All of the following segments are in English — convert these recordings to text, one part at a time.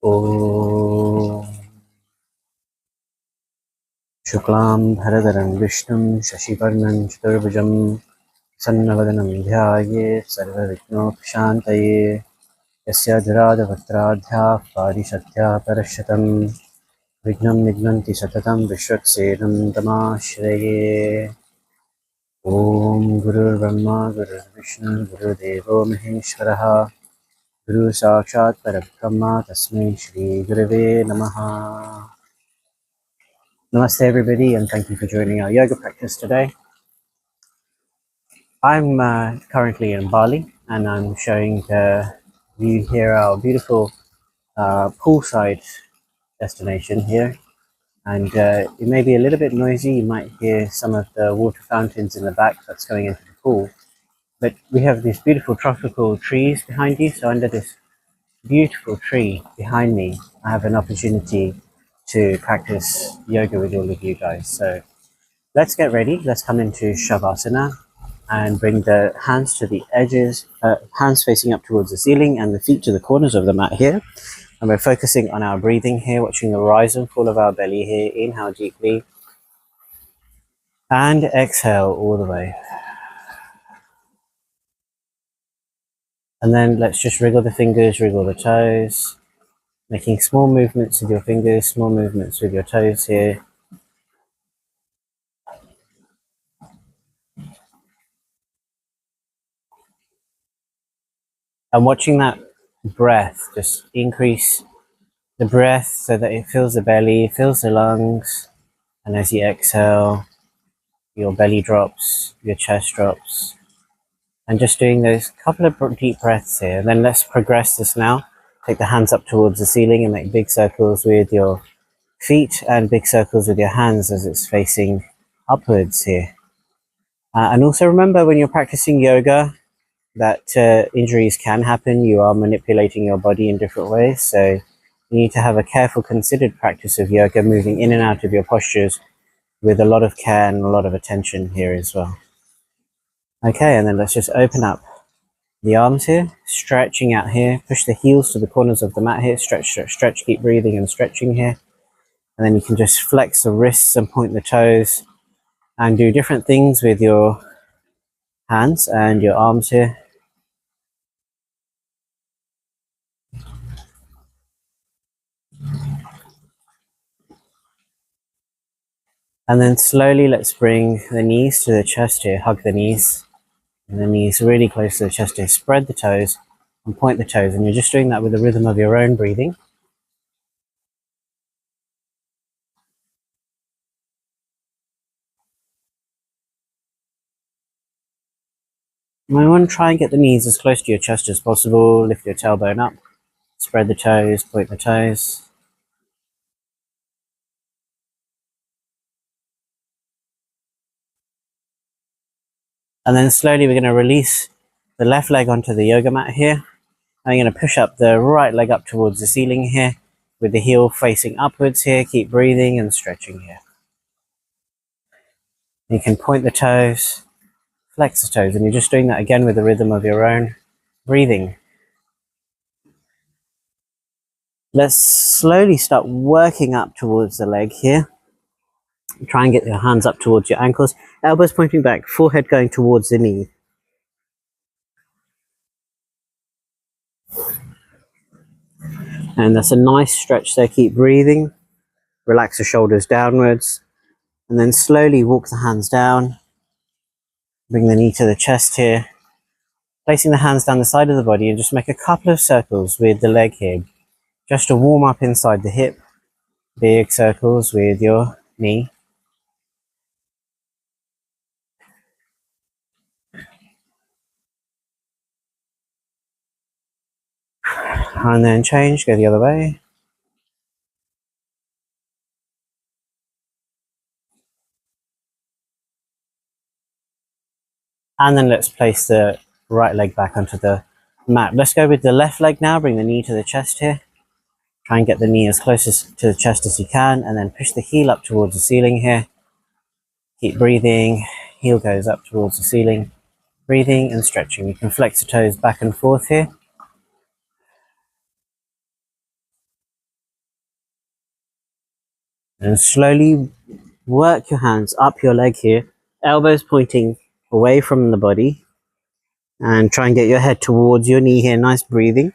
Om Shuklam Bharadaram Vishnum Shashivarnam Chaturbhujam Sannavadanam Dhyaye Sarvavighnopashantaye Yasya Dharadavastradhya Parishathya Parashatam Vignam Nignanti Satatam Vishwaksenam Tamashraye. Om Gurur Brahma Gurur Vishnu Guru Devo Maheshwaraha Guru Sakshat Parabrahma Tasmai Shri Gurave Namaha. Namaste everybody, and thank you for joining our yoga practice today. I'm currently in Bali, and I'm showing you here our beautiful poolside destination here. And it may be a little bit noisy. You might hear some of the water fountains in the back that's going into the pool. But we have these beautiful tropical trees behind you. So under this beautiful tree behind me, I have an opportunity to practice yoga with all of you guys. So let's get ready. Let's come into Shavasana and bring the hands to the edges, hands facing up towards the ceiling and the feet to the corners of the mat here. And we're focusing on our breathing here, watching the rise and fall of our belly here. Inhale deeply and exhale all the way. And then let's just wriggle the fingers, wriggle the toes, making small movements with your fingers, small movements with your toes here. And watching that breath, just increase the breath so that it fills the belly, fills the lungs. And as you exhale, your belly drops, your chest drops. And just doing those couple of deep breaths here. And then let's progress this now. Take the hands up towards the ceiling and make big circles with your feet and big circles with your hands as it's facing upwards here. And also remember, when you're practicing yoga, that injuries can happen. You are manipulating your body in different ways. So you need to have a careful, considered practice of yoga, moving in and out of your postures with a lot of care and a lot of attention here as well. Okay, and then let's just open up the arms here, stretching out here, push the heels to the corners of the mat here, stretch, stretch, stretch, keep breathing and stretching here. And then you can just flex the wrists and point the toes and do different things with your hands and your arms here. And then slowly let's bring the knees to the chest here, hug the knees. And the knees really close to the chest here, spread the toes and point the toes. And you're just doing that with the rhythm of your own breathing. And I want to try and get the knees as close to your chest as possible. Lift your tailbone up, spread the toes, point the toes. And then slowly we're going to release the left leg onto the yoga mat here. I'm going to push up the right leg up towards the ceiling here with the heel facing upwards here. Keep breathing and stretching here. You can point the toes, flex the toes, and you're just doing that again with the rhythm of your own breathing. Let's slowly start working up towards the leg here. Try and get your hands up towards your ankles, elbows pointing back, forehead going towards the knee. And that's a nice stretch there. Keep breathing. Relax the shoulders downwards. And then slowly walk the hands down. Bring the knee to the chest here. Placing the hands down the side of the body and just make a couple of circles with the leg here. Just to warm up inside the hip. Big circles with your knee. And then change, go the other way. And then let's place the right leg back onto the mat. Let's go with the left leg now. Bring the knee to the chest here. Try and get the knee as close to the chest as you can. And then push the heel up towards the ceiling here. Keep breathing. Heel goes up towards the ceiling. Breathing and stretching. You can flex the toes back and forth here. And slowly work your hands up your leg here, elbows pointing away from the body, and try and get your head towards your knee here. Nice breathing.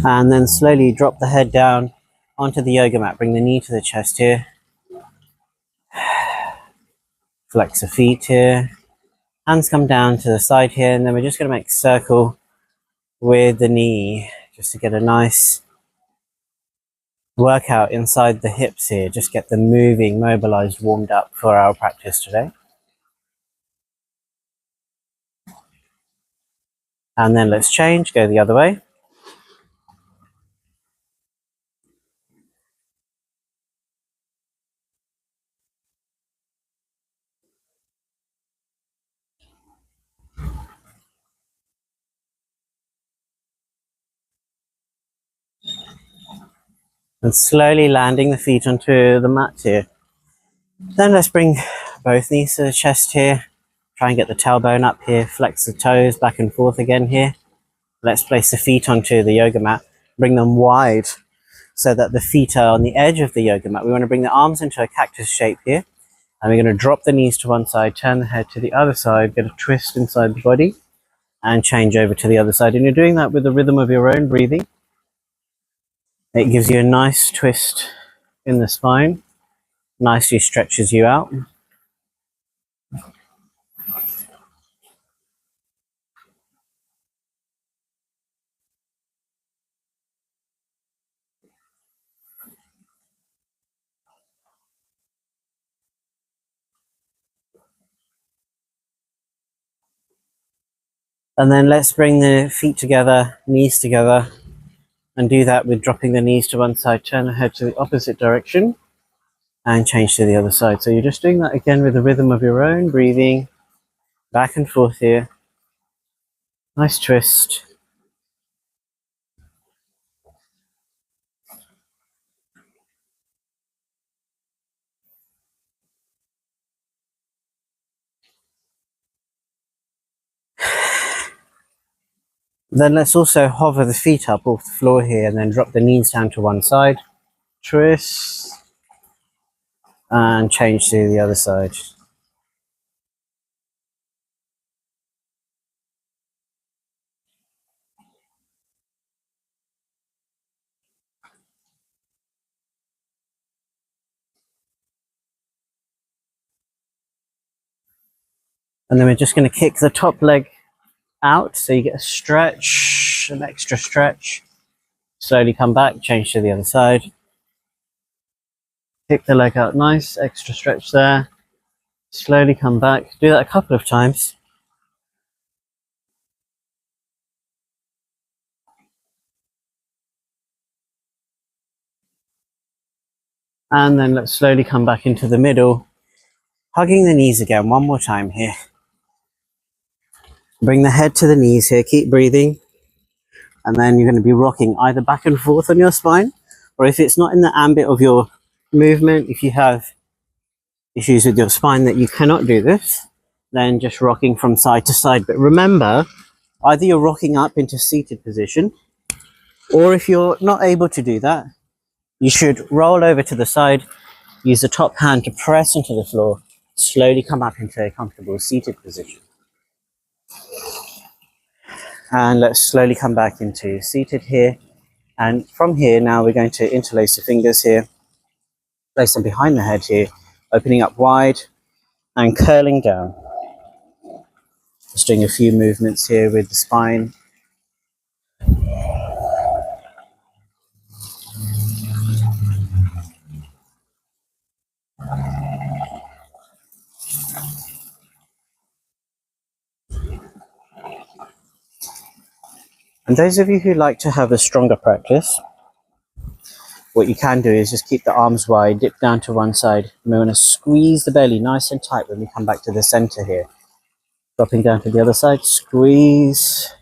And then slowly drop the head down onto the yoga mat. Bring the knee to the chest here. Flex the feet here. Hands come down to the side here, and then we're just going to make a circle with the knee just to get a nice workout inside the hips here. Just get them moving, mobilized, warmed up for our practice today. And then let's change, go the other way. And slowly landing the feet onto the mat here. Then let's bring both knees to the chest here. Try and get the tailbone up here. Flex the toes back and forth again here. Let's place the feet onto the yoga mat. Bring them wide so that the feet are on the edge of the yoga mat. We want to bring the arms into a cactus shape here. And we're going to drop the knees to one side, turn the head to the other side, get a twist inside the body, and change over to the other side. And you're doing that with the rhythm of your own breathing. It gives you a nice twist in the spine, nicely stretches you out. And then let's bring the feet together, knees together, and do that with dropping the knees to one side, turn the head to the opposite direction, and change to the other side. So you're just doing that again with the rhythm of your own breathing, back and forth here. Nice twist. Then let's also hover the feet up off the floor here and then drop the knees down to one side. Twist. And change to the other side. And then we're just going to kick the top leg out so you get a stretch, an extra stretch. Slowly come back, change to the other side. Kick the leg out, nice, extra stretch there. Slowly come back. Do that a couple of times. And then let's slowly come back into the middle. Hugging the knees again, one more time here. Bring the head to the knees here, keep breathing. And then you're going to be rocking either back and forth on your spine, or if it's not in the ambit of your movement, if you have issues with your spine that you cannot do this, then just rocking from side to side. But remember, either you're rocking up into seated position, or if you're not able to do that, you should roll over to the side, use the top hand to press into the floor, slowly come up into a comfortable seated position. And let's slowly come back into seated here. And from here, now we're going to interlace the fingers here, place them behind the head here, opening up wide and curling down. Just doing a few movements here with the spine. And those of you who like to have a stronger practice, what you can do is just keep the arms wide, dip down to one side. And we want to squeeze the belly nice and tight when we come back to the center here. Dropping down to the other side, squeeze.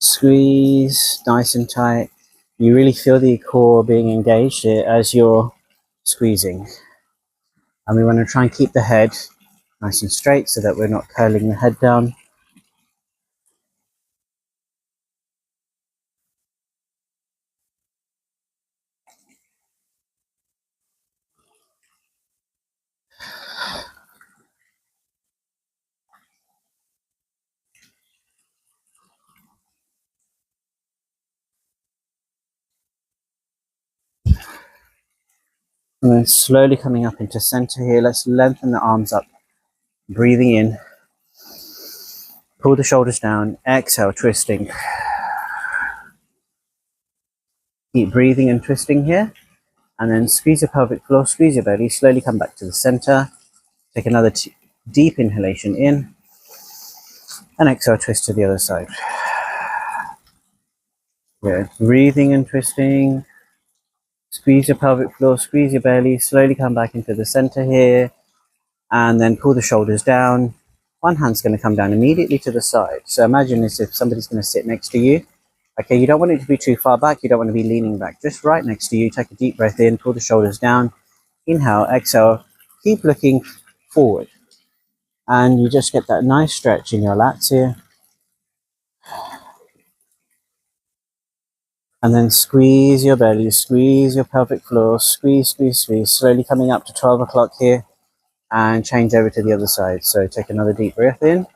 Squeeze, nice and tight. You really feel the core being engaged here as you're squeezing. And we want to try and keep the head nice and straight so that we're not curling the head down. And then slowly coming up into center here. Let's lengthen the arms up. Breathing in. Pull the shoulders down. Exhale, twisting. Keep breathing and twisting here. And then squeeze your pelvic floor, squeeze your belly. Slowly come back to the center. Take another deep inhalation in. And exhale, twist to the other side. Good. Breathing and twisting. Squeeze your pelvic floor, squeeze your belly. Slowly come back into the center here. And then pull the shoulders down. One hand's going to come down immediately to the side. So imagine as if somebody's going to sit next to you. Okay, you don't want it to be too far back. You don't want to be leaning back. Just right next to you. Take a deep breath in. Pull the shoulders down. Inhale, exhale. Keep looking forward. And you just get that nice stretch in your lats here. And then squeeze your belly, squeeze your pelvic floor, squeeze, squeeze, squeeze. Slowly coming up to 12 o'clock here and change over to the other side. So take another deep breath in.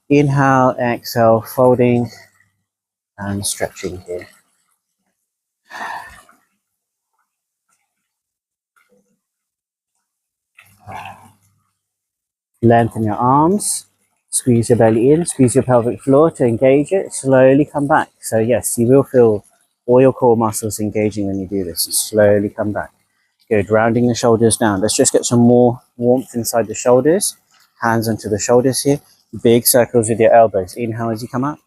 Inhale, exhale, folding and stretching here. Lengthen your arms, squeeze your belly in, squeeze your pelvic floor to engage it. Slowly come back. So yes, you will feel all your core muscles engaging when you do this. Slowly come back. Good, rounding the shoulders down. Let's just get some more warmth inside the shoulders. Hands onto the shoulders here. Big circles with your elbows. Inhale as you come up.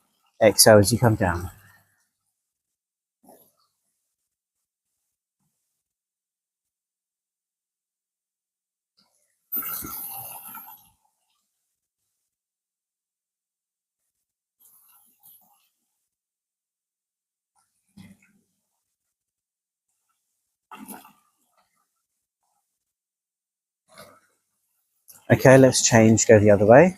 Exhale as you come down. Okay, let's change, go the other way.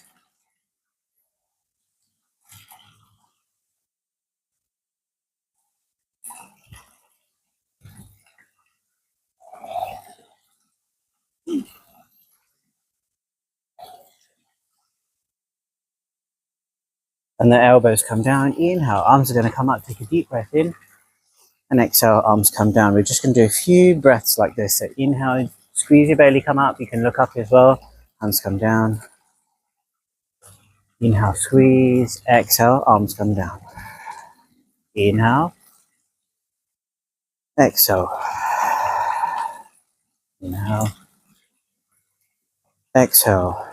And the elbows come down. Inhale, arms are going to come up. Take a deep breath in. And exhale, arms come down. We're just going to do a few breaths like this. So inhale, squeeze your belly, come up. You can look up as well. Hands come down. Inhale, squeeze. Exhale, arms come down. Inhale. Exhale. Inhale. Exhale.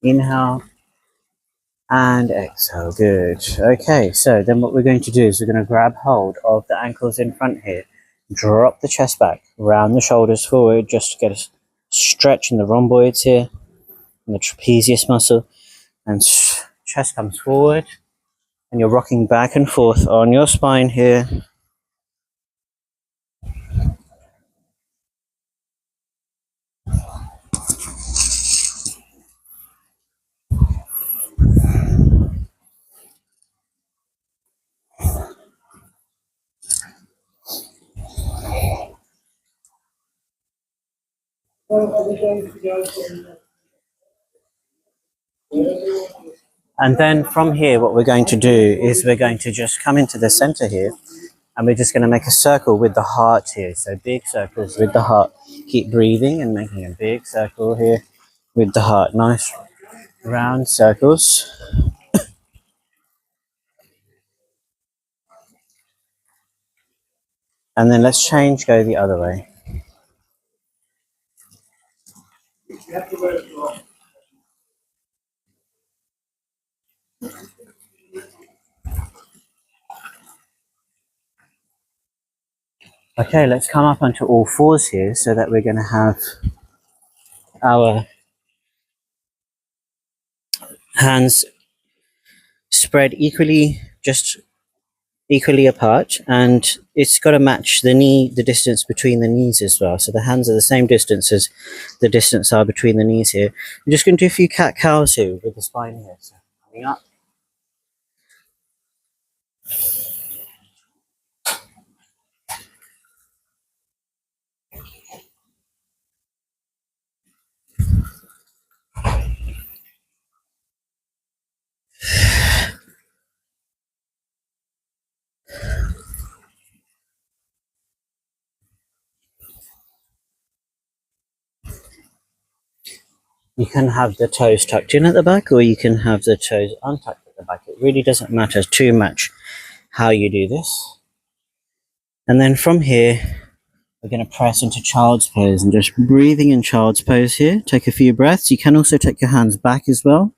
Inhale. And exhale. Good. Okay, so then what we're going to do is we're going to grab hold of the ankles in front here. Drop the chest back. Round the shoulders forward just to get a stretch in the rhomboids here. And the trapezius muscle. And chest comes forward. And you're rocking back and forth on your spine here. And then from here, what we're going to do is we're going to just come into the center here. And we're just going to make a circle with the heart here. So big circles with the heart. Keep breathing and making a big circle here with the heart. Nice round circles. And then let's change, go the other way. Okay, let's come up onto all fours here so that we're going to have our hands spread equally, just equally apart, and it's got to match the distance between the knees as well. So the hands are the same distance as the distance are between the knees here. I'm just going to do a few cat cows here with the spine here. So coming up. You can have the toes tucked in at the back, or you can have the toes untucked at the back. It really doesn't matter too much how you do this. And then from here, we're going to press into child's pose and just breathing in child's pose here. Take a few breaths. You can also take your hands back as well.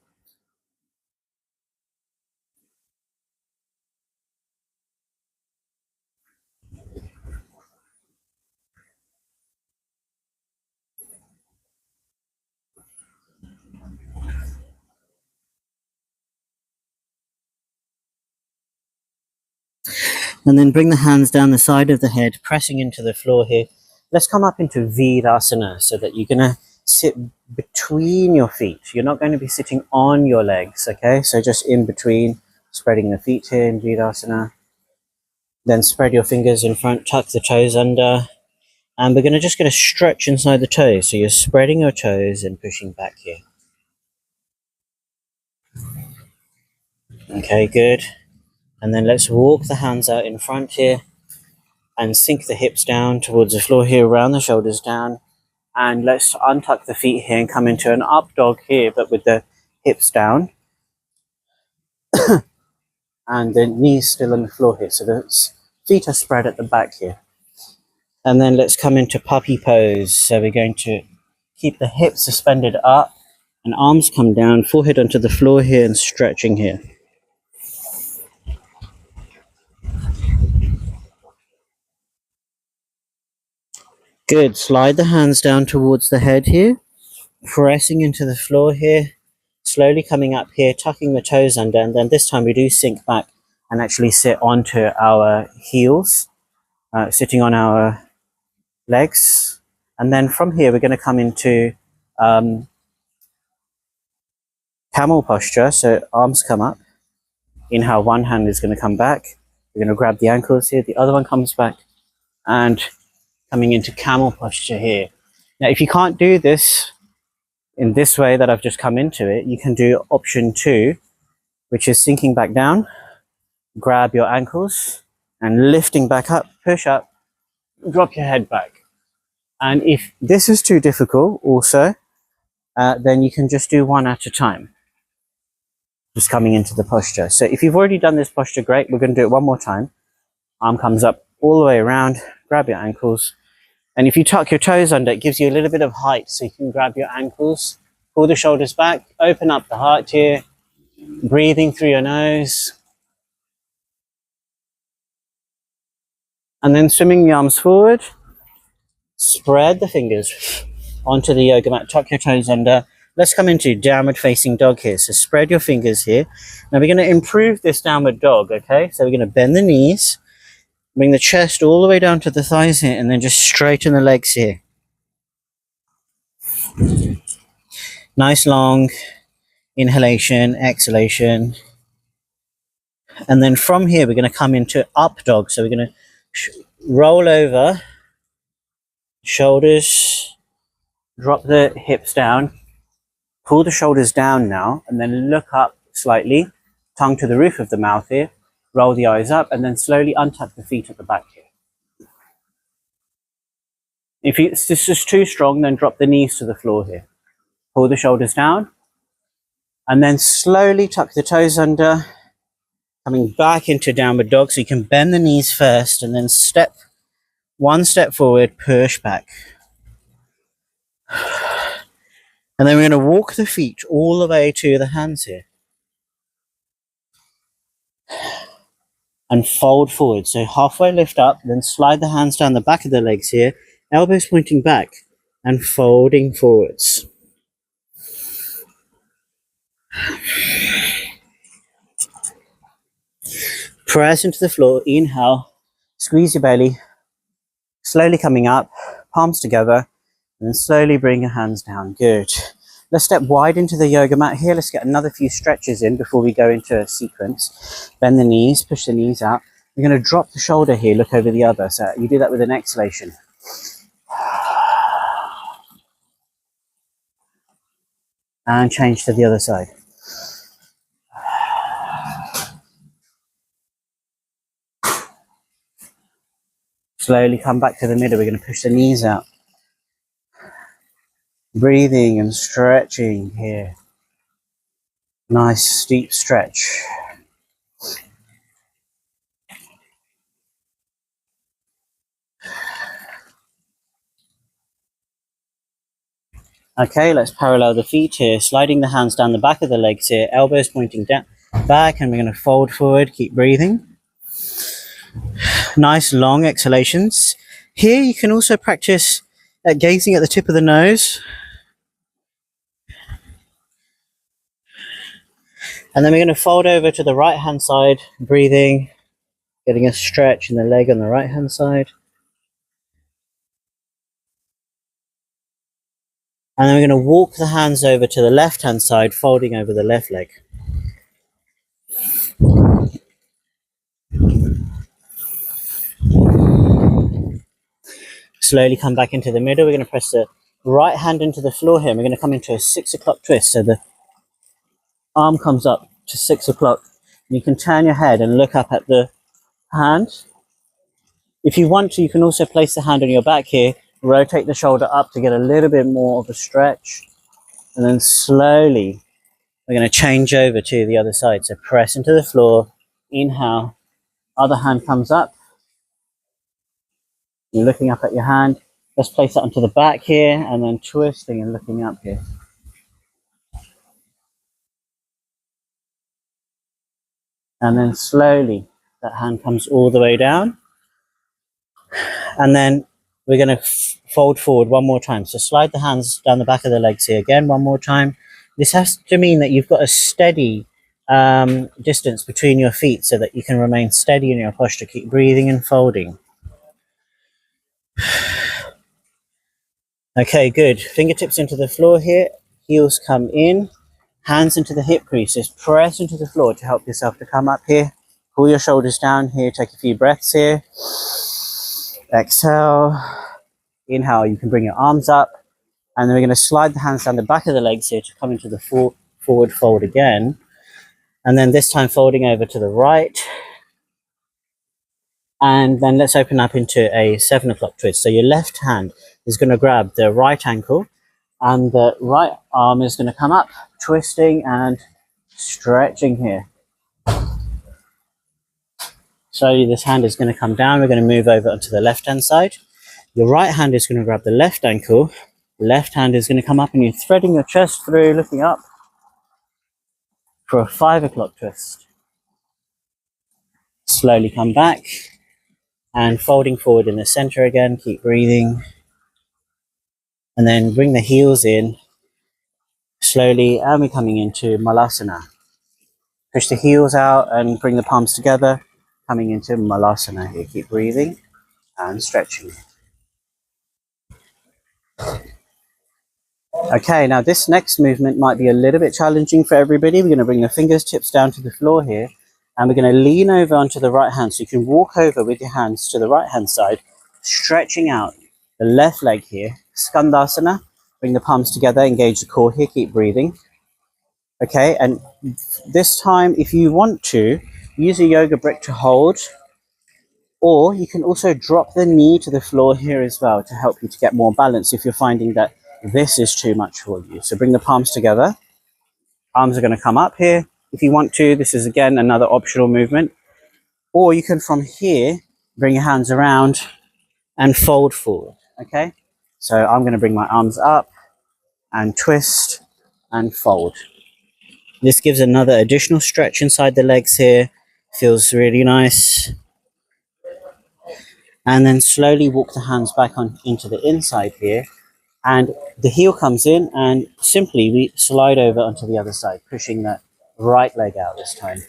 And then bring the hands down the side of the head, pressing into the floor here. Let's come up into Virasana so that you're going to sit between your feet. You're not going to be sitting on your legs, okay? So just in between, spreading the feet here in Virasana. Then spread your fingers in front, tuck the toes under. And we're going to just get a stretch inside the toes. So you're spreading your toes and pushing back here. Okay, good. And then let's walk the hands out in front here and sink the hips down towards the floor here, round the shoulders down. And let's untuck the feet here and come into an up dog here, but with the hips down. And the knees still on the floor here. So the feet are spread at the back here. And then let's come into puppy pose. So we're going to keep the hips suspended up and arms come down, forehead onto the floor here and stretching here. Good. Slide the hands down towards the head here, pressing into the floor here, slowly coming up here, tucking the toes under, and then this time we do sink back and actually sit onto our heels, sitting on our legs. And then from here we're going to come into camel posture. So arms come up. Inhale, one hand is going to come back. We're going to grab the ankles here. The other one comes back and coming into camel posture here. Now, if you can't do this in this way that I've just come into it, you can do option 2, which is sinking back down, grab your ankles and lifting back up, push up, drop your head back. And if this is too difficult also, then you can just do one at a time, just coming into the posture. So if you've already done this posture, great. We're going to do it one more time. Arm comes up all the way around, grab your ankles. And if you tuck your toes under, it gives you a little bit of height. So you can grab your ankles, pull the shoulders back, open up the heart here, breathing through your nose. And then swimming the arms forward, spread the fingers onto the yoga mat, tuck your toes under. Let's come into downward facing dog here. So spread your fingers here. Now we're going to improve this downward dog, okay? So we're going to bend the knees, bring the chest all the way down to the thighs here, and then just straighten the legs here. Nice long inhalation, exhalation. And then from here, we're going to come into up dog. So we're going to roll over, shoulders, drop the hips down, pull the shoulders down now, and then look up slightly, tongue to the roof of the mouth here, roll the eyes up, and then slowly untuck the feet at the back here. If this is too strong, then drop the knees to the floor here. Pull the shoulders down, and then slowly tuck the toes under, coming back into downward dog. So you can bend the knees first, and then one step forward, push back. And then we're going to walk the feet all the way to the hands here. And fold forward. So halfway lift up, then slide the hands down the back of the legs here, elbows pointing back and folding forwards. Press into the floor, inhale, squeeze your belly, slowly coming up, palms together, and then slowly bring your hands down. Good. Let's step wide into the yoga mat here. Let's get another few stretches in before we go into a sequence. Bend the knees, push the knees out. You're going to drop the shoulder here, look over the other. So you do that with an exhalation. And change to the other side. Slowly come back to the middle. We're going to push the knees out. Breathing and stretching here. Nice deep stretch. Okay, let's parallel the feet here, sliding the hands down the back of the legs here, elbows pointing down back, and we're going to fold forward. Keep breathing. Nice long exhalations. Here you can also practice gazing at the tip of the nose. And then we're going to fold over to the right hand side, breathing, getting a stretch in the leg on the right hand side. And then we're going to walk the hands over to the left hand side, folding over the left leg. Slowly come back into the middle. We're going to press the right hand into the floor here. We're going to come into a 6 o'clock twist. So the arm comes up to 6 o'clock. You can turn your head and look up at the hand. If you want to, you can also place the hand on your back here, rotate the shoulder up to get a little bit more of a stretch. And then slowly, we're going to change over to the other side. So press into the floor, inhale, other hand comes up. You're looking up at your hand. Let's place that onto the back here and then twisting and looking up here. And then slowly, that hand comes all the way down. And then we're going to fold forward one more time. So slide the hands down the back of the legs here again, one more time. This has to mean that you've got a steady distance between your feet so that you can remain steady in your posture. Keep breathing and folding. Okay, good. Fingertips into the floor here. Heels come in. Hands into the hip creases. Press into the floor to help yourself to come up here. Pull your shoulders down here. Take a few breaths here. Exhale. Inhale. You can bring your arms up. And then we're going to slide the hands down the back of the legs here to come into the forward fold again. And then this time folding over to the right. And then let's open up into a 7 o'clock twist. So your left hand is going to grab the right ankle and the right arm is going to come up, twisting and stretching here. Slowly this hand is going to come down. We're going to move over onto the left hand side. Your right hand is going to grab the left ankle. Left hand is going to come up and you're threading your chest through, looking up for a 5 o'clock twist. Slowly come back and folding forward in the center again. Keep breathing. And then bring the heels in slowly, and we're coming into Malasana. Push the heels out and bring the palms together, coming into Malasana here. Keep breathing and stretching. Okay, now this next movement might be a little bit challenging for everybody. We're going to bring the fingertips down to the floor here, and we're going to lean over onto the right hand. So you can walk over with your hands to the right hand side, stretching out the left leg here. Skandasana. Bring the palms together, engage the core here, keep breathing. Okay, and this time, if you want to, use a yoga brick to hold, or you can also drop the knee to the floor here as well to help you to get more balance if you're finding that this is too much for you. So bring the palms together. Arms are going to come up here. If you want to, this is again another optional movement. Or you can from here, bring your hands around and fold forward, okay? So I'm going to bring my arms up and twist and fold. This gives another additional stretch inside the legs here. Feels really nice. And then slowly walk the hands back on into the inside here. And the heel comes in and simply we slide over onto the other side, pushing that right leg out this time.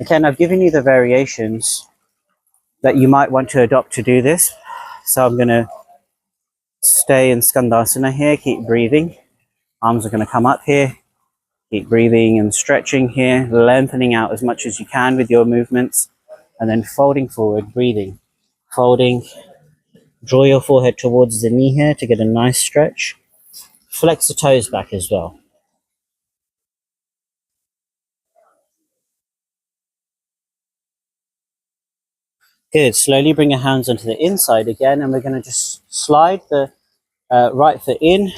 Okay, and I've given you the variations that you might want to adopt to do this. So I'm going to stay in Skandasana here, keep breathing. Arms are going to come up here. Keep breathing and stretching here, lengthening out as much as you can with your movements, and then folding forward, breathing. Folding, draw your forehead towards the knee here to get a nice stretch. Flex the toes back as well. Good. Slowly bring your hands onto the inside again, and we're going to just slide the right foot in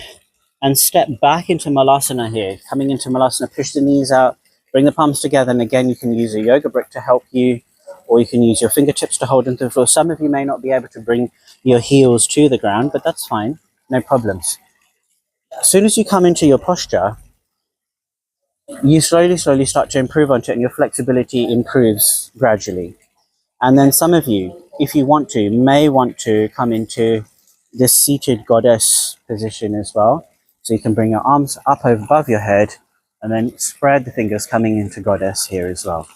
and step back into Malasana here. Coming into Malasana, push the knees out, bring the palms together, and again, you can use a yoga brick to help you, or you can use your fingertips to hold into the floor. Some of you may not be able to bring your heels to the ground, but that's fine, no problems. As soon as you come into your posture, you slowly start to improve onto it, and your flexibility improves gradually. And then some of you, if you want to, may want to come into this seated goddess position as well. So you can bring your arms up above your head and then spread the fingers coming into goddess here as well.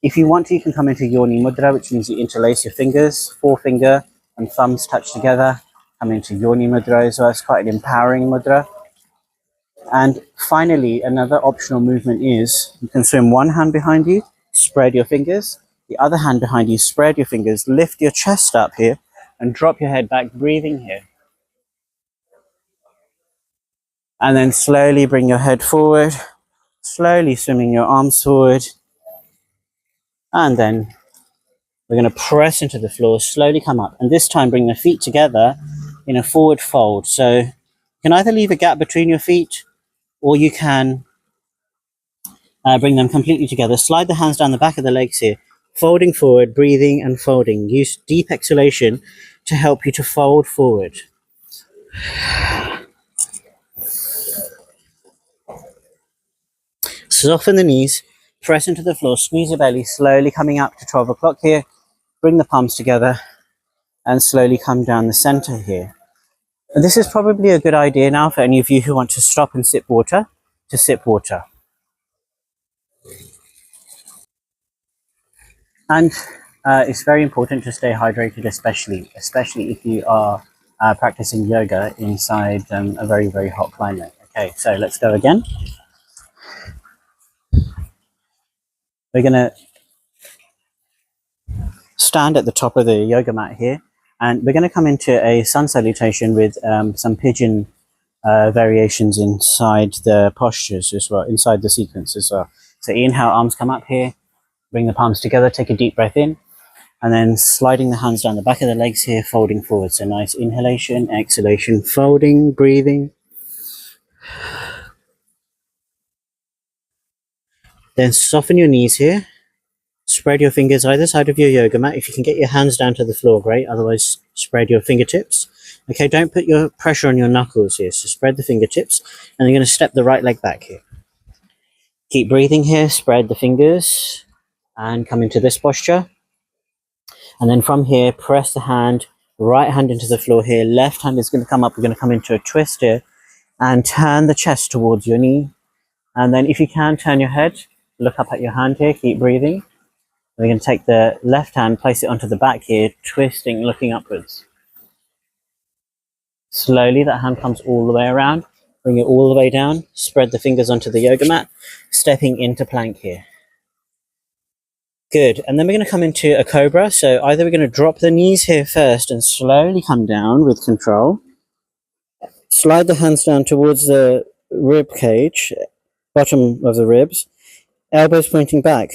If you want to, you can come into Yoni Mudra, which means you interlace your fingers, forefinger and thumbs touch together. Come into Yoni Mudra as well. It's quite an empowering mudra. And finally, another optional movement is you can swim one hand behind you, spread your fingers, the other hand behind you, spread your fingers, lift your chest up here and drop your head back, breathing here. And then slowly bring your head forward, slowly swimming your arms forward. And then we're going to press into the floor, slowly come up. And this time bring the feet together in a forward fold. So you can either leave a gap between your feet or you can bring them completely together. Slide the hands down the back of the legs here, folding forward, breathing and folding. Use deep exhalation to help you to fold forward. Soften the knees, press into the floor, squeeze your belly, slowly coming up to 12 o'clock here. Bring the palms together and slowly come down the center here. And this is probably a good idea now for any of you who want to stop and sip water, to sip water. And it's very important to stay hydrated, especially if you are practicing yoga inside a very, very hot climate. Okay, so let's go again. We're going to stand at the top of the yoga mat here, and we're going to come into a sun salutation with some pigeon variations inside the postures as well, inside the sequence as well. So inhale, arms come up here, bring the palms together, take a deep breath in, and then sliding the hands down the back of the legs here, folding forward. So nice inhalation, exhalation, folding, breathing. Then soften your knees here. Spread your fingers either side of your yoga mat. If you can get your hands down to the floor, great. Otherwise, spread your fingertips. Okay, don't put your pressure on your knuckles here. So spread the fingertips, and you're going to step the right leg back here. Keep breathing here. Spread the fingers and come into this posture. And then from here, press the hand, right hand into the floor here. Left hand is going to come up. We're going to come into a twist here and turn the chest towards your knee. And then if you can, turn your head, look up at your hand here, keep breathing. We're going to take the left hand, place it onto the back here, twisting, looking upwards. Slowly, that hand comes all the way around. Bring it all the way down. Spread the fingers onto the yoga mat, stepping into plank here. Good. And then we're going to come into a cobra. So either we're going to drop the knees here first and slowly come down with control. Slide the hands down towards the rib cage, bottom of the ribs, elbows pointing back.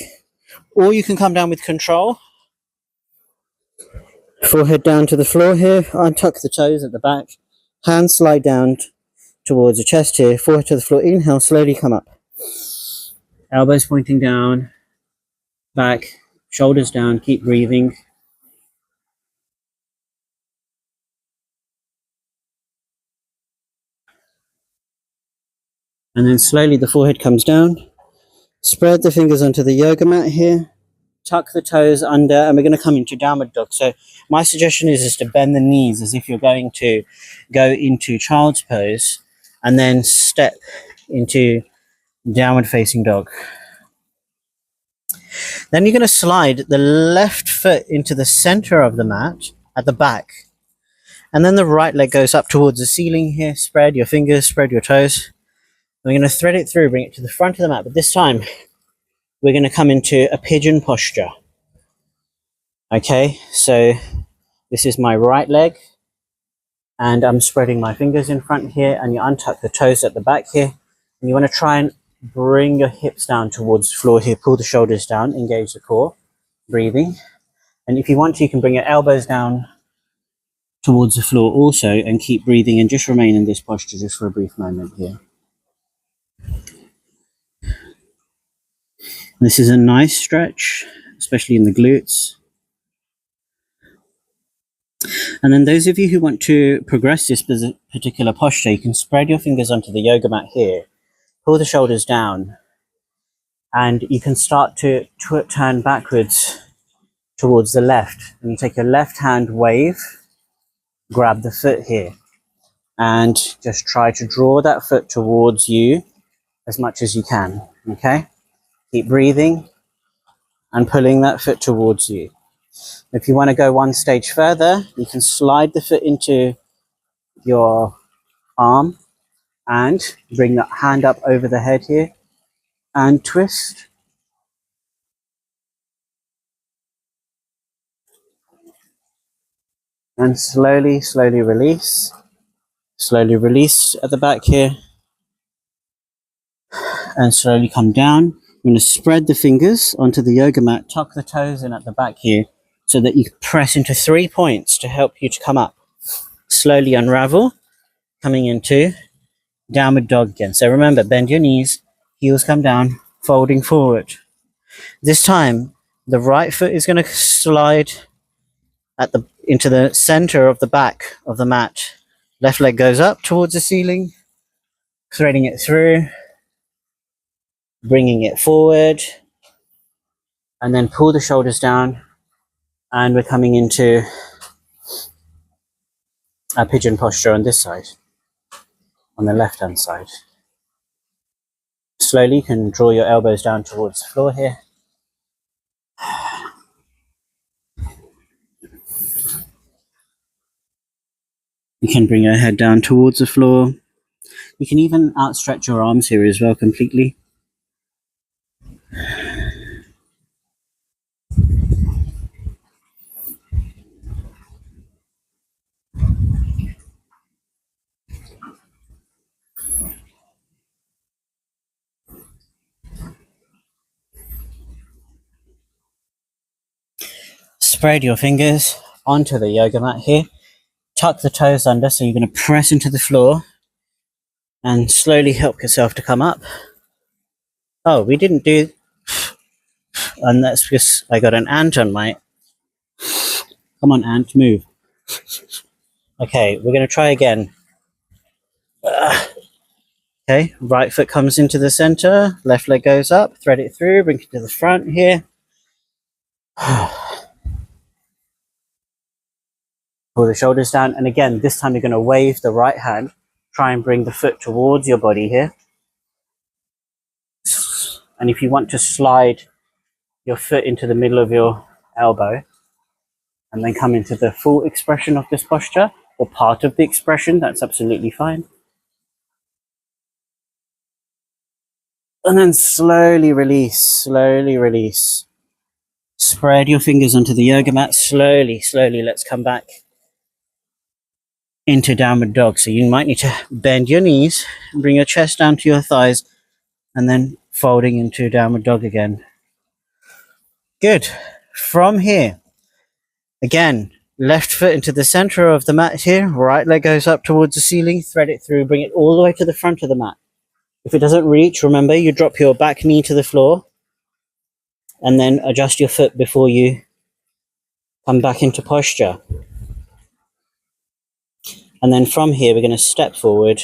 Or you can come down with control. Forehead down to the floor here, untuck the toes at the back. Hands slide down towards the chest here, forehead to the floor. Inhale, slowly come up. Elbows pointing down, back, shoulders down, keep breathing. And then slowly the forehead comes down. Spread the fingers onto the yoga mat here. Tuck the toes under, and we're going to come into downward dog. So my suggestion is to bend the knees as if you're going to go into child's pose and then step into downward facing dog. Then you're going to slide the left foot into the center of the mat at the back. And then the right leg goes up towards the ceiling here. Spread your fingers, spread your toes. We're going to thread it through, bring it to the front of the mat. But this time, we're going to come into a pigeon posture. Okay, so this is my right leg. And I'm spreading my fingers in front here. And you untuck the toes at the back here. And you want to try and bring your hips down towards the floor here. Pull the shoulders down, engage the core. Breathing. And if you want to, you can bring your elbows down towards the floor also and keep breathing and just remain in this posture just for a brief moment here. This is a nice stretch, especially in the glutes. And then those of you who want to progress this particular posture, you can spread your fingers onto the yoga mat here, pull the shoulders down, and you can start to turn backwards towards the left. And you take your left hand wave, grab the foot here, and just try to draw that foot towards you as much as you can, okay? Keep breathing and pulling that foot towards you. If you want to go one stage further, you can slide the foot into your arm and bring that hand up over the head here and twist. And slowly, slowly release. Slowly release at the back here. And slowly come down. I'm going to spread the fingers onto the yoga mat, tuck the toes in at the back here so that you press into 3 points to help you to come up. Slowly unravel, coming into downward dog again. So remember, bend your knees, heels come down, folding forward. This time, the right foot is going to slide into the center of the back of the mat. Left leg goes up towards the ceiling, threading it through, bringing it forward, and then pull the shoulders down, and we're coming into a pigeon posture on this side, on the left hand side. Slowly you can draw your elbows down towards the floor here. You can bring your head down towards the floor. You can even outstretch your arms here as well completely. Spread your fingers onto the yoga mat here. Tuck the toes under, so you're going to press into the floor and slowly help yourself to come up. Oh, we didn't do... And that's because I got an ant on my... Come on, ant, move. Okay, we're going to try again. Okay, right foot comes into the center, left leg goes up, thread it through, bring it to the front here. Pull the shoulders down, and again, this time you're going to wave the right hand. Try and bring the foot towards your body here. And if you want to slide your foot into the middle of your elbow, and then come into the full expression of this posture, or part of the expression, that's absolutely fine. And then slowly release, slowly release. Spread your fingers onto the yoga mat, slowly, slowly. Let's come back into downward dog. So you might need to bend your knees, bring your chest down to your thighs, and then folding into downward dog again. Good. From here, again, left foot into the center of the mat here, right leg goes up towards the ceiling, thread it through, bring it all the way to the front of the mat. If it doesn't reach, remember, you drop your back knee to the floor and then adjust your foot before you come back into posture. And then from here, we're going to step forward,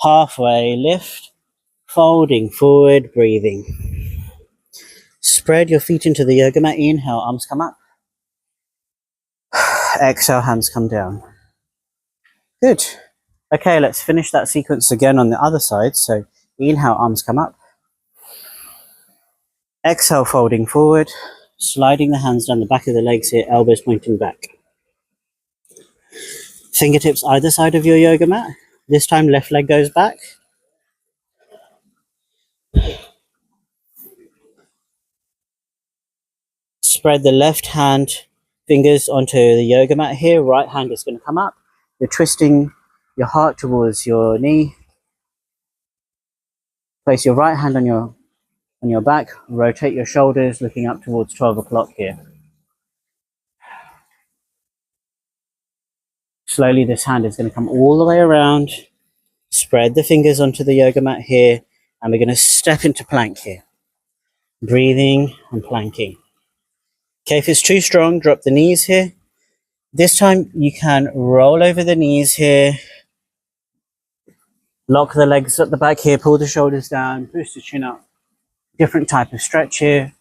halfway lift, folding forward, breathing. Spread your feet into the yoga mat. Inhale, arms come up. Exhale, hands come down. Good. Okay, let's finish that sequence again on the other side. So inhale, arms come up. Exhale, folding forward, sliding the hands down the back of the legs here, elbows pointing back. Fingertips either side of your yoga mat. This time left leg goes back. Spread the left hand fingers onto the yoga mat here. Right hand is going to come up. You're twisting your heart towards your knee. Place your right hand on your back. Rotate your shoulders, looking up towards 12 o'clock here. Slowly, this hand is going to come all the way around. Spread the fingers onto the yoga mat here, and we're going to step into plank here. Breathing and planking. Okay, if it's too strong, drop the knees here. This time you can roll over the knees here. Lock the legs at the back here, pull the shoulders down, push the chin up. Different type of stretch here.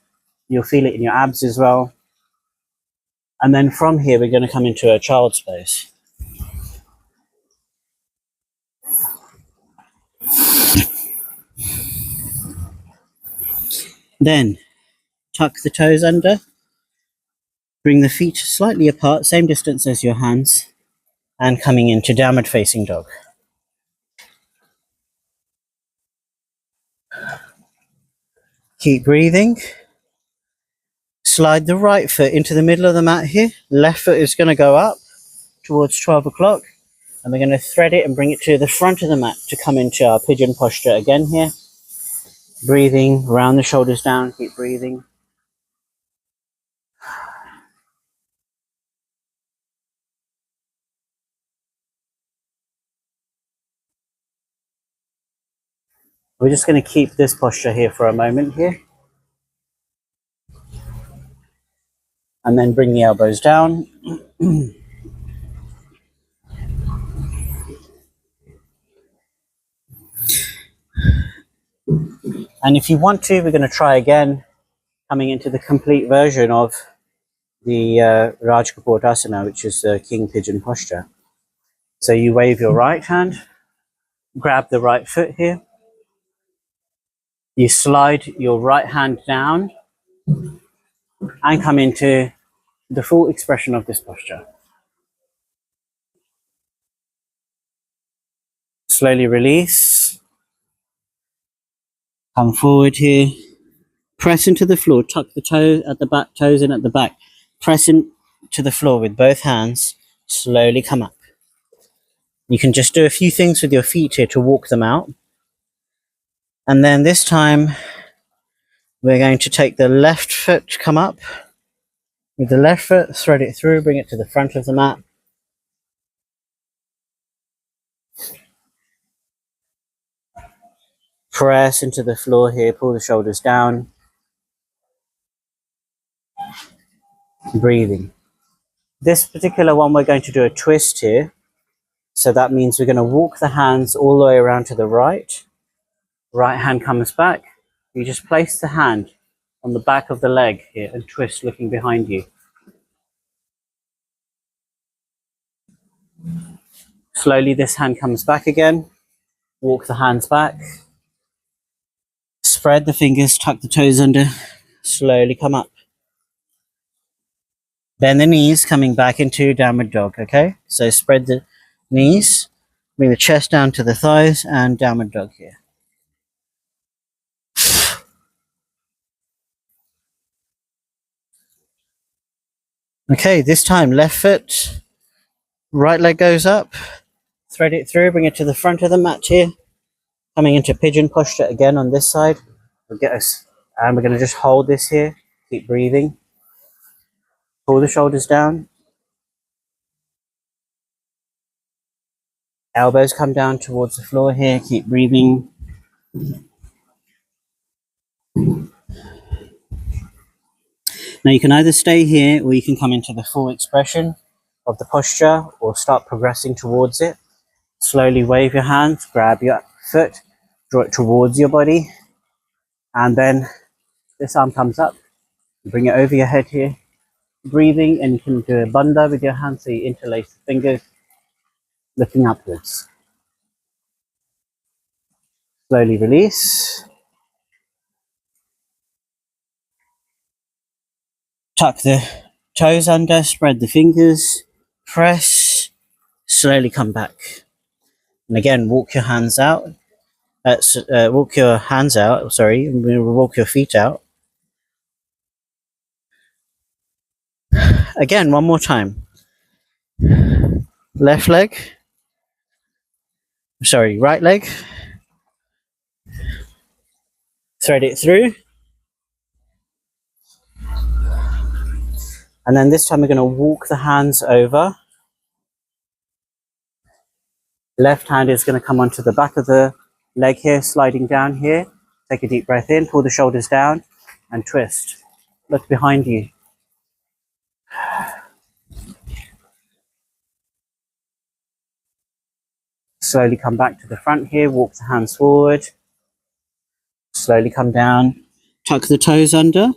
You'll feel it in your abs as well. And then from here, we're going to come into a child's pose. Then tuck the toes under. Bring the feet slightly apart, same distance as your hands. And coming into downward facing dog. Keep breathing. Slide the right foot into the middle of the mat here. Left foot is going to go up towards 12 o'clock. And we're going to thread it and bring it to the front of the mat to come into our pigeon posture again here. Breathing, round the shoulders down, keep breathing. We're just going to keep this posture here for a moment here. And then bring the elbows down. And if you want to, we're going to try again, coming into the complete version of the Raj Kapotasana, which is the King Pigeon posture. So you wave your right hand, grab the right foot here. You slide your right hand down and come into the full expression of this posture. Slowly release. Come forward here. Press into the floor. Tuck the toe at the back, toes in at the back. Press into the floor with both hands. Slowly come up. You can just do a few things with your feet here to walk them out. And then this time, we're going to take the left foot, come up. With the left foot, thread it through, bring it to the front of the mat. Press into the floor here, pull the shoulders down. Breathing. This particular one, we're going to do a twist here. So that means we're going to walk the hands all the way around to the right. Right hand comes back. You just place the hand on the back of the leg here and twist looking behind you. Slowly this hand comes back again. Walk the hands back. Spread the fingers, tuck the toes under. Slowly come up. Bend the knees, coming back into downward dog, okay? So spread the knees, bring the chest down to the thighs, and downward dog here. Okay, this time left foot, right leg goes up, thread it through, bring it to the front of the mat here, coming into pigeon posture again on this side. We'll get us, and we're going to just hold this here, keep breathing. Pull the shoulders down. Elbows come down towards the floor here, keep breathing. Now you can either stay here or you can come into the full expression of the posture or start progressing towards it. Slowly wave your hands, grab your foot, draw it towards your body, and then this arm comes up. Bring it over your head here. Breathing, and you can do a bandha with your hands, so you interlace the fingers, looking upwards. Slowly release. Tuck the toes under, spread the fingers, press, slowly come back. And again, walk your hands out. Walk your hands out, sorry, walk your feet out. Again, one more time. Left leg, sorry, right leg. Thread it through. And then this time we're going to walk the hands over. Left hand is going to come onto the back of the leg here, sliding down here. Take a deep breath in, pull the shoulders down and twist. Look behind you. Slowly come back to the front here, walk the hands forward. Slowly come down, tuck the toes under,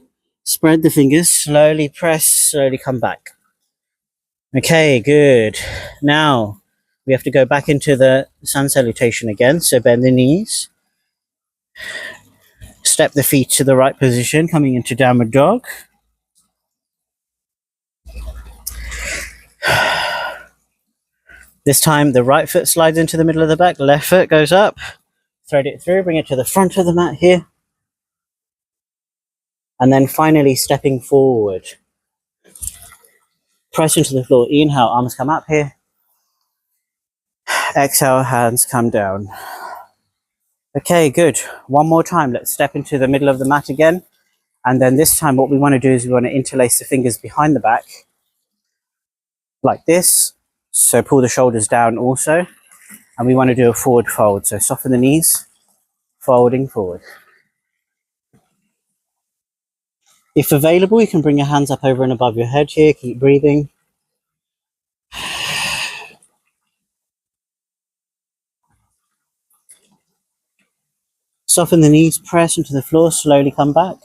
spread the fingers, slowly press, slowly come back. Okay, good. Now we have to go back into the sun salutation again. So bend the knees. Step the feet to the right position, coming into downward dog. This time the right foot slides into the middle of the back, left foot goes up. Thread it through, bring it to the front of the mat here. And then finally stepping forward. Press into the floor. Inhale, arms come up here. Exhale, hands come down. Okay, good. One more time. Let's step into the middle of the mat again. And then this time what we want to do is we want to interlace the fingers behind the back. Like this. So pull the shoulders down also. And we want to do a forward fold. So soften the knees, folding forward. If available, you can bring your hands up over and above your head here. Keep breathing. Soften the knees, press into the floor, slowly come back.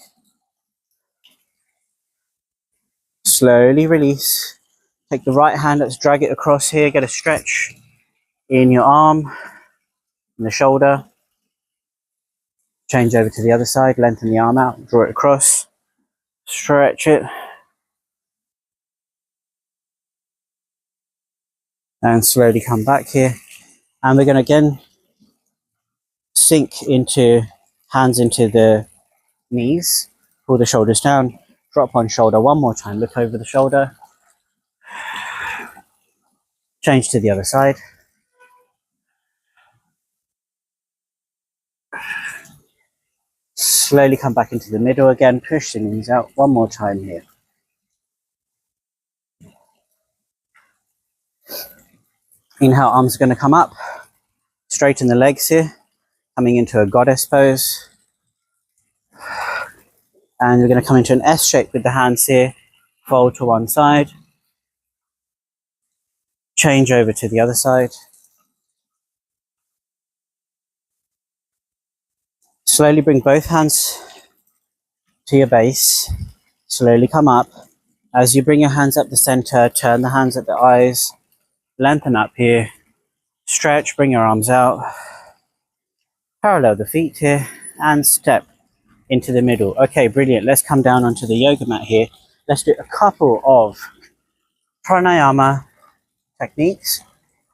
Slowly release. Take the right hand, let's drag it across here, get a stretch in your arm, in the shoulder. Change over to the other side, lengthen the arm out, draw it across, stretch it. And slowly come back here. And we're going to again sink into hands into the knees, pull the shoulders down, drop on shoulder one more time, look over the shoulder. Change to the other side. Slowly come back into the middle again, push the knees out one more time here. Inhale, arms are going to come up, straighten the legs here, coming into a goddess pose. And we're going to come into an S shape with the hands here, fold to one side, change over to the other side. Slowly bring both hands to your base, slowly come up. As you bring your hands up the center, turn the hands at the eyes, lengthen up here, stretch, bring your arms out, parallel the feet here, and step into the middle. Okay, brilliant. Let's come down onto the yoga mat here. Let's do a couple of pranayama techniques,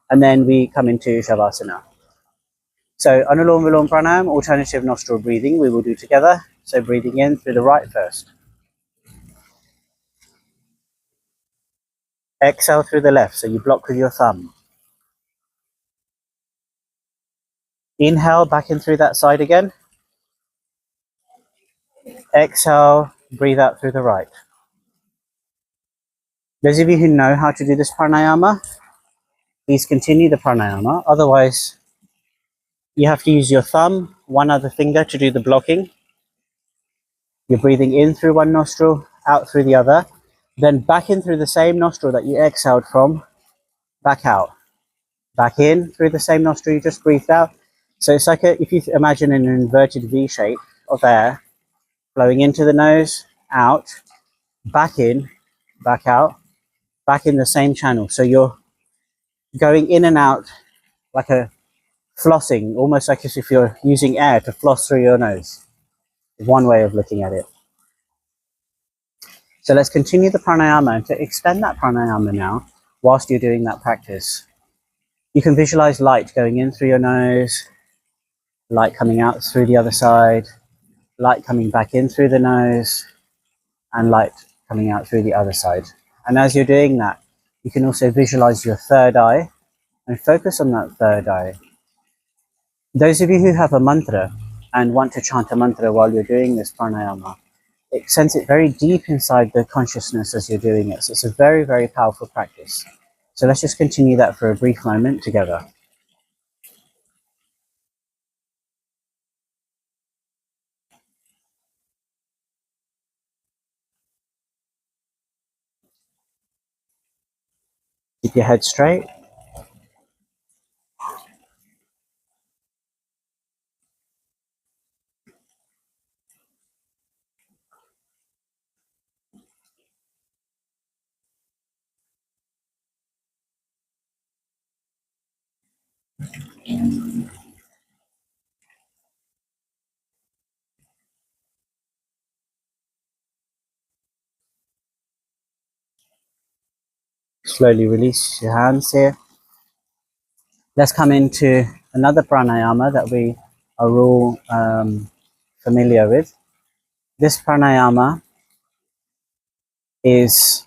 and then we come into Shavasana. So Anulom Vilom Pranayam, alternative nostril breathing, we will do together. So breathing in through the right first. Exhale through the left, so you block with your thumb. Inhale, back in through that side again. Exhale, breathe out through the right. Those of you who know how to do this pranayama, please continue the pranayama. Otherwise, you have to use your thumb, one other finger to do the blocking. You're breathing in through one nostril, out through the other. Then back in through the same nostril that you exhaled from, back out. Back in through the same nostril you just breathed out. So it's like if you imagine an inverted V shape of air flowing into the nose, out, back in, back out, back in the same channel. So you're going in and out like a flossing, almost like as if you're using air to floss through your nose. One way of looking at it. So let's continue the pranayama. And to extend that pranayama now, whilst you're doing that practice, you can visualize light going in through your nose, light coming out through the other side, light coming back in through the nose, and light coming out through the other side. And as you're doing that, you can also visualize your third eye and focus on that third eye. Those of you who have a mantra and want to chant a mantra while you're doing this pranayama, it sends it very deep inside the consciousness as you're doing it. So it's a very, very powerful practice. So let's just continue that for a brief moment together. Keep your head straight. Slowly release your hands here. Let's come into another pranayama that we are all familiar with. This pranayama is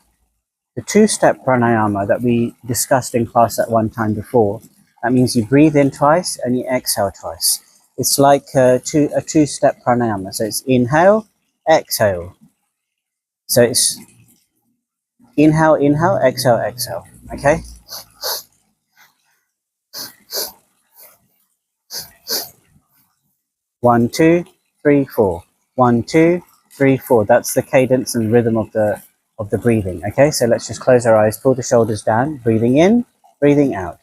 the two-step pranayama that we discussed in class at one time before. That means you breathe in twice and you exhale twice. It's like a two-step pranayama. So it's inhale, exhale. So it's inhale, inhale, exhale, exhale. Okay? One, two, three, four. 1, 2, 3, 4. That's the cadence and rhythm of the breathing. Okay, so let's just close our eyes, pull the shoulders down, breathing in, breathing out,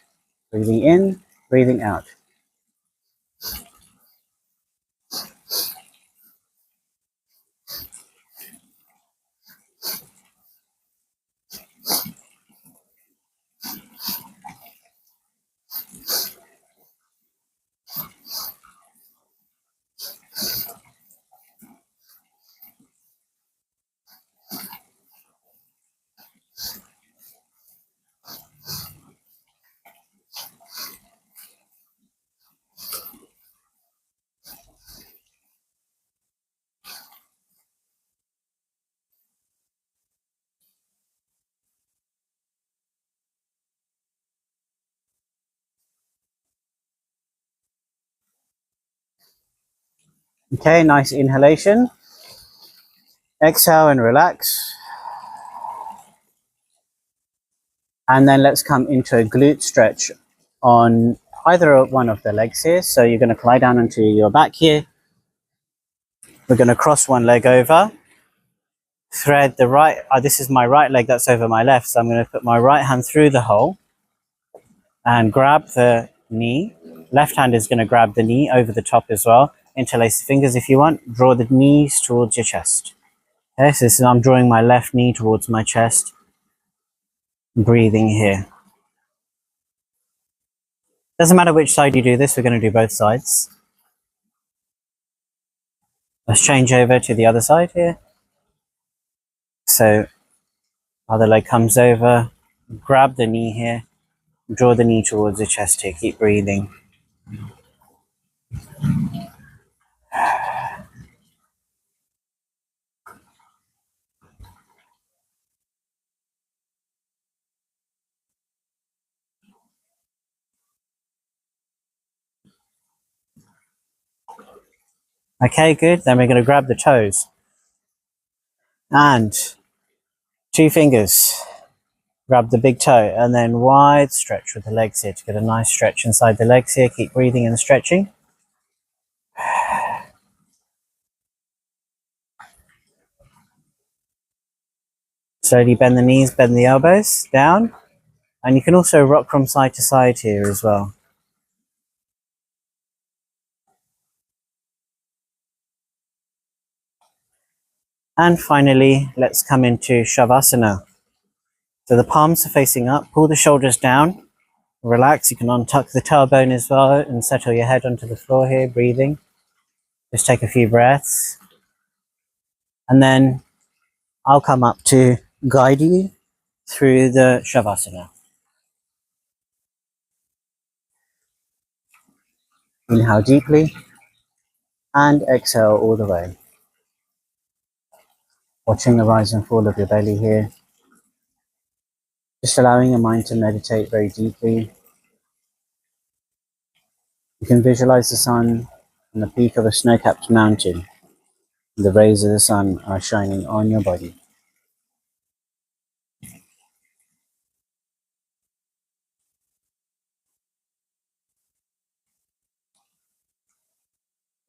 breathing in, breathing out. Okay, nice inhalation. Exhale and relax. And then let's come into a glute stretch on either one of the legs here. So you're going to lie down onto your back here. We're going to cross one leg over. Thread the right, this is my right leg that's over my left. So I'm going to put my right hand through the hole and grab the knee. Left hand is going to grab the knee over the top as well. Interlace the fingers if you want. Draw the knees towards your chest. Okay, so this is, I'm drawing my left knee towards my chest. Breathing here. Doesn't matter which side you do this, we're going to do both sides. Let's change over to the other side here. So, other leg comes over, grab the knee here, draw the knee towards the chest here, keep breathing. Okay, good. Then we're going to grab the toes. And 2 fingers. Grab the big toe and then wide stretch with the legs here to get a nice stretch inside the legs here. Keep breathing and stretching. Slowly bend the knees, bend the elbows down. And you can also rock from side to side here as well. And finally, let's come into Shavasana. So the palms are facing up, pull the shoulders down, relax. You can untuck the tailbone as well and settle your head onto the floor here, breathing. Just take a few breaths. And then I'll come up to guide you through the Shavasana. Inhale deeply and exhale all the way. Watching the rise and fall of your belly here. Just allowing your mind to meditate very deeply. You can visualize the sun on the peak of a snow-capped mountain. The rays of the sun are shining on your body.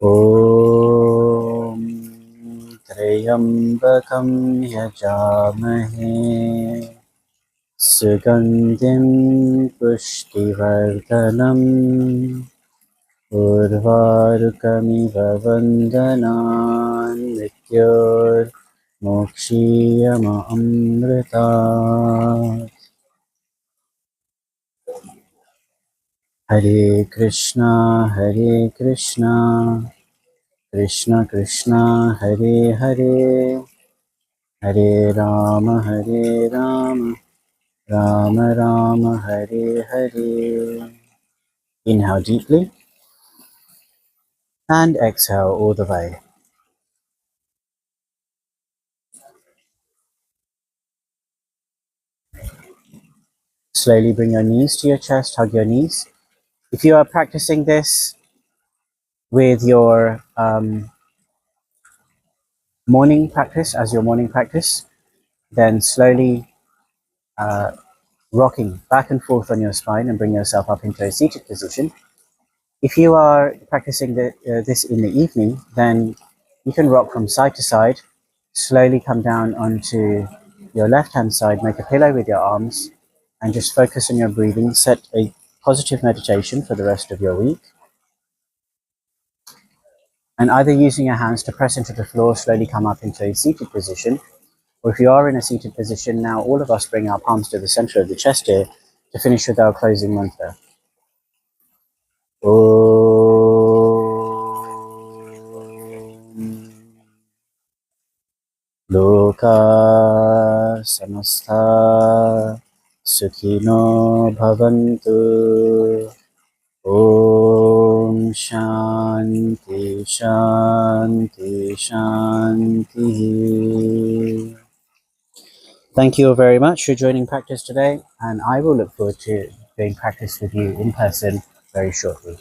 Om Trayambakam Yajamahe Sugandhim Pushtivardhanam Urvarukamiva Vandanan Mrityor Mokshiyama Amrita. Hare Krishna, Krishna Krishna, Hare Hare, Hare Rama, Rama Rama, Hare Hare. Inhale deeply and exhale all the way. Slowly bring your knees to your chest, hug your knees. If you are practicing this with your morning practice, as your morning practice, then slowly rocking back and forth on your spine and bring yourself up into a seated position. If you are practicing this in the evening, then you can rock from side to side, slowly come down onto your left-hand side, make a pillow with your arms, and just focus on your breathing. Set a positive meditation for the rest of your week. And either using your hands to press into the floor, slowly come up into a seated position, or if you are in a seated position, now all of us bring our palms to the center of the chest here to finish with our closing mantra. Loka samastha sukhino bhavantu. Om Shanti Shanti Shanti. Thank you all very much for joining practice today, and I will look forward to doing practice with you in person very shortly.